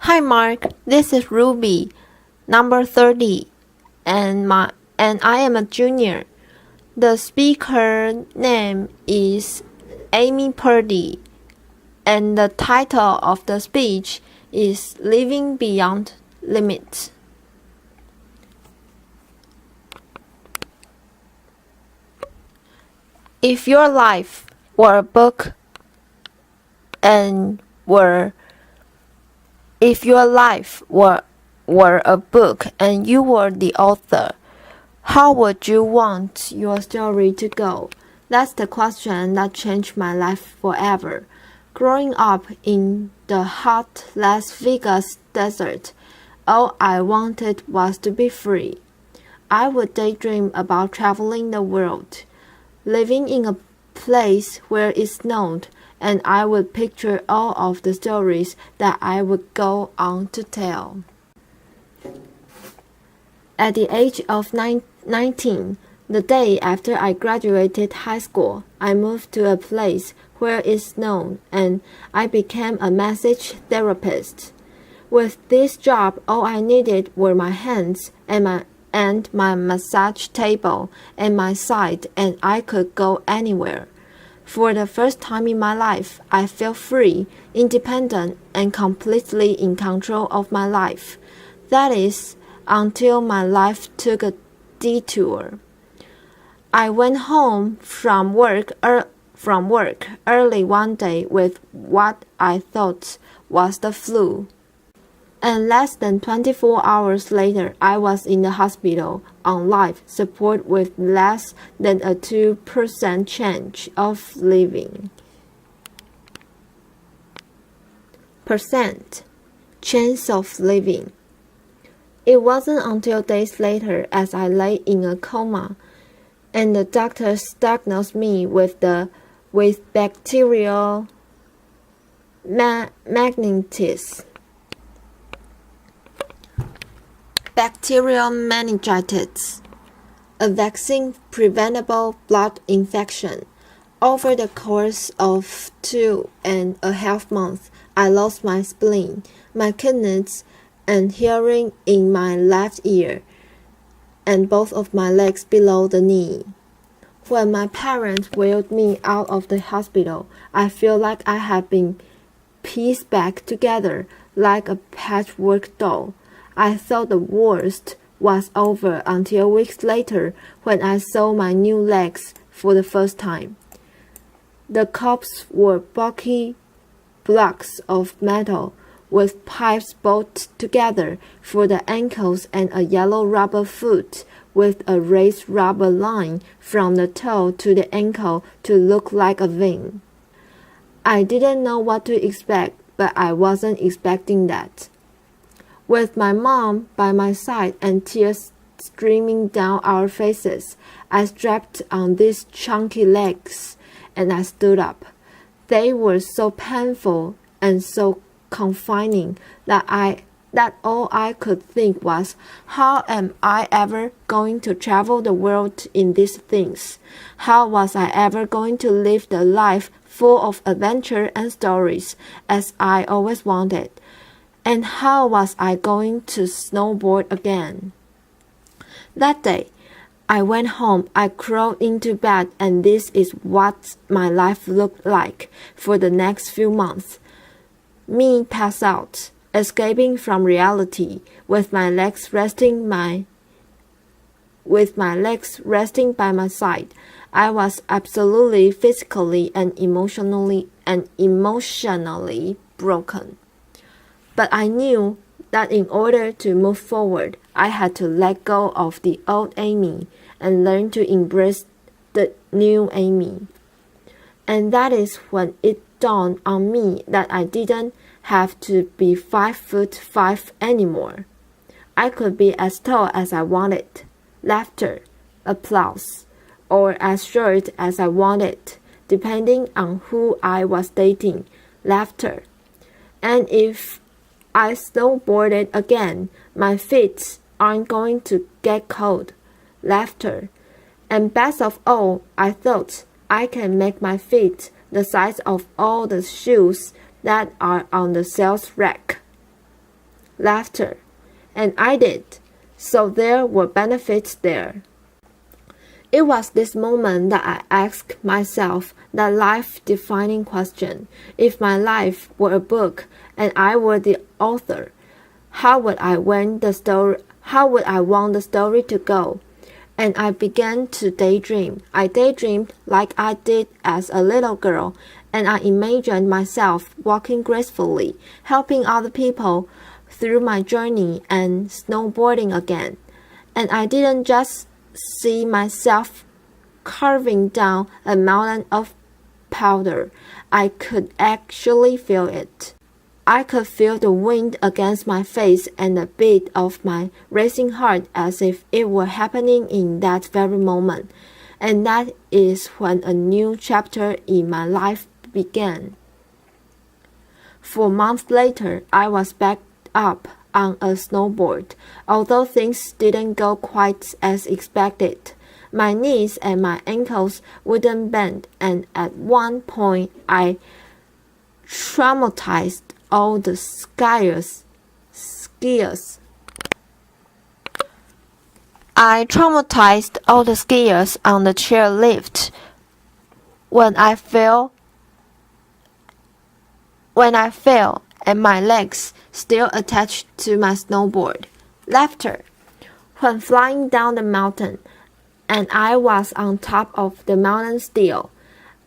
Hi Mark, this is Ruby, number 30, and I am a junior. The speaker name is Amy Purdy, and the title of the speech is Living Beyond Limits. If your life were a book If your life were a book and you were the author, how would you want your story to go? That's the question that changed my life forever. Growing up in the hot Las Vegas desert, all I wanted was to be free. I would daydream about traveling the world, living in a place where it snowed, and I would picture all of the stories that I would go on to tell. At the age of 19, the day after I graduated high school, I moved to a place where it snowed, and I became a massage therapist. With this job, all I needed were my hands and my massage table and my side, and I could go anywhere. For the first time in my life, I felt free, independent, and completely in control of my life. That is, until my life took a detour. I went home from work early one day with what I thought was the flu. And less than 24 hours later, I was in the hospital on life support with less than a 2% chance of living. Chance of living. It wasn't until days later, as I lay in a coma, and the doctors diagnosed me with bacterial meningitis. Bacterial meningitis, a vaccine-preventable blood infection. Over the course of 2.5 months, I lost my spleen, my kidneys, and hearing in my left ear, and both of my legs below the knee. When my parents wheeled me out of the hospital, I feel like I had been pieced back together like a patchwork doll. I thought the worst was over until weeks later when I saw my new legs for the first time. The cups were bulky blocks of metal with pipes bolted together for the ankles and a yellow rubber foot with a raised rubber line from the toe to the ankle to look like a vein. I didn't know what to expect, but I wasn't expecting that. With my mom by my side and tears streaming down our faces, I strapped on these chunky legs and I stood up. They were so painful and so confining that all I could think was, how am I ever going to travel the world in these things? How was I ever going to live the life full of adventure and stories as I always wanted? And how was I going to snowboard again? That day, I went home, I crawled into bed, and this is what my life looked like for the next few months. Me passed out, escaping from reality, with my legs resting by my side. I was absolutely physically and emotionally broken. But I knew that in order to move forward, I had to let go of the old Amy and learn to embrace the new Amy. And that is when it dawned on me that I didn't have to be 5'5" anymore. I could be as tall as I wanted, laughter, applause, or as short as I wanted, depending on who I was dating, laughter. And if I snowboarded again, my feet aren't going to get cold, laughter. And best of all, I thought I can make my feet the size of all the shoes that are on the sales rack. laughter. And I did. So there were benefits there. It was this moment that I asked myself that life-defining question. If my life were a book and I were the author, how would I want the story to go? And I began to daydream. I daydreamed like I did as a little girl, and I imagined myself walking gracefully, helping other people through my journey and snowboarding again. And I didn't just see myself carving down a mountain of powder. I could actually feel it. I could feel the wind against my face and the beat of my racing heart as if it were happening in that very moment. And that is when a new chapter in my life began. 4 months later, I was back up on a snowboard. Although things didn't go quite as expected, my knees and my ankles wouldn't bend, and at one point I traumatized all the skiers. I traumatized all the skiers on the chairlift when I fell and my legs still attached to my snowboard. Laughter. When flying down the mountain, and I was on top of the mountain still,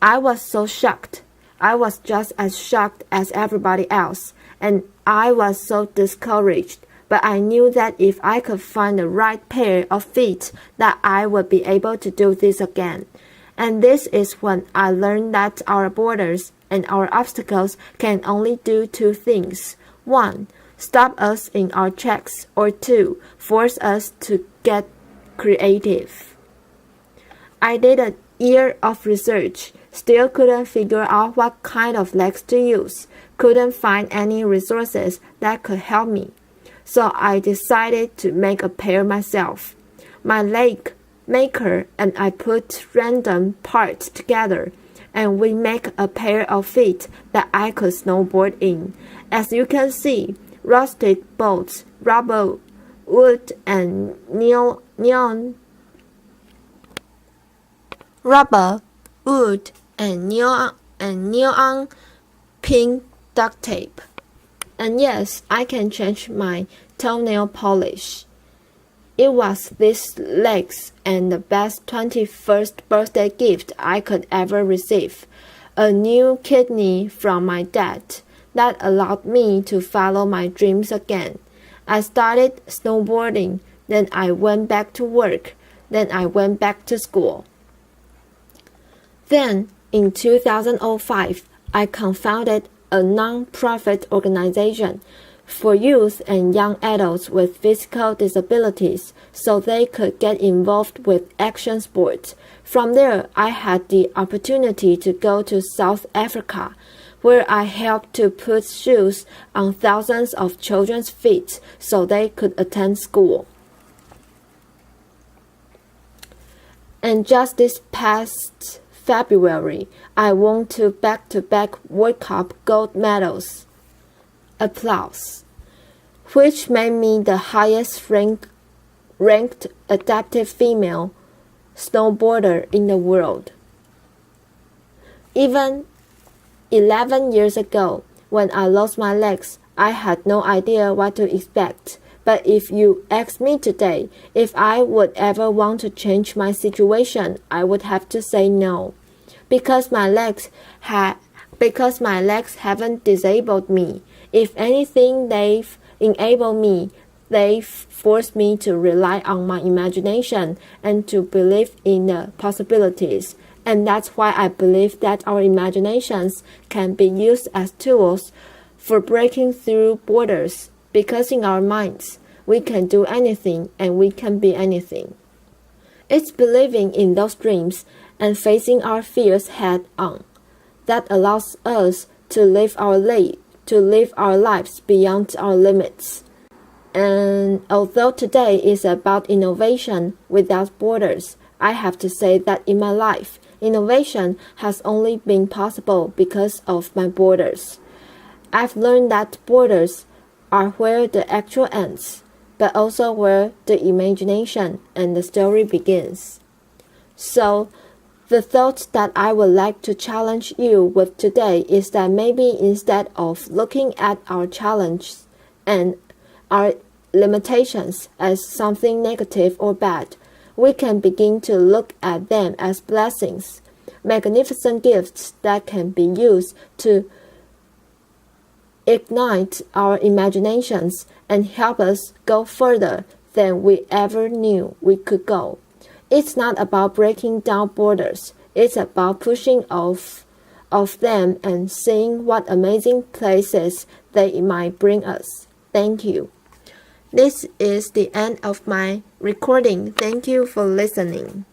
I was so shocked. I was just as shocked as everybody else, and I was so discouraged. But I knew that if I could find the right pair of feet, that I would be able to do this again. And this is when I learned that our borders and our obstacles can only do 2 things. 1, stop us in our tracks, or 2, force us to get creative. I did a year of research, still couldn't figure out what kind of legs to use, couldn't find any resources that could help me. So I decided to make a pair myself. My leg maker and I put random parts together, and we make a pair of feet that I could snowboard in. As you can see, rusted bolts, rubber, wood, and neon pink duct tape. And yes, I can change my toenail polish. It was these legs and the best 21st birthday gift I could ever receive. A new kidney from my dad that allowed me to follow my dreams again. I started snowboarding, then I went back to work, then I went back to school. Then, in 2005, I co-founded a non-profit organization for youth and young adults with physical disabilities so they could get involved with action sports. From there, I had the opportunity to go to South Africa, where I helped to put shoes on thousands of children's feet so they could attend school. And just this past February, I won 2 back-to-back World Cup gold medals. Applause. Which made me the highest ranked adaptive female snowboarder in the world. Even 11 years ago, when I lost my legs, I had no idea what to expect. But if you ask me today if I would ever want to change my situation, I would have to say no. Because my legs haven't disabled me. If anything, they've enabled me. They've forced me to rely on my imagination and to believe in the possibilities. And that's why I believe that our imaginations can be used as tools for breaking through borders. Because in our minds, we can do anything and we can be anything. It's believing in those dreams and facing our fears head on that allows us to live our lives beyond our limits. And although today is about innovation without borders, I have to say that in my life, innovation has only been possible because of my borders. I've learned that borders are where the actual ends, but also where the imagination and the story begins. So, the thought that I would like to challenge you with today is that maybe instead of looking at our challenges and our limitations as something negative or bad, we can begin to look at them as blessings, magnificent gifts that can be used to ignite our imaginations and help us go further than we ever knew we could go. It's not about breaking down borders. It's about pushing off them and seeing what amazing places they might bring us. Thank you. This is the end of my recording. Thank you for listening.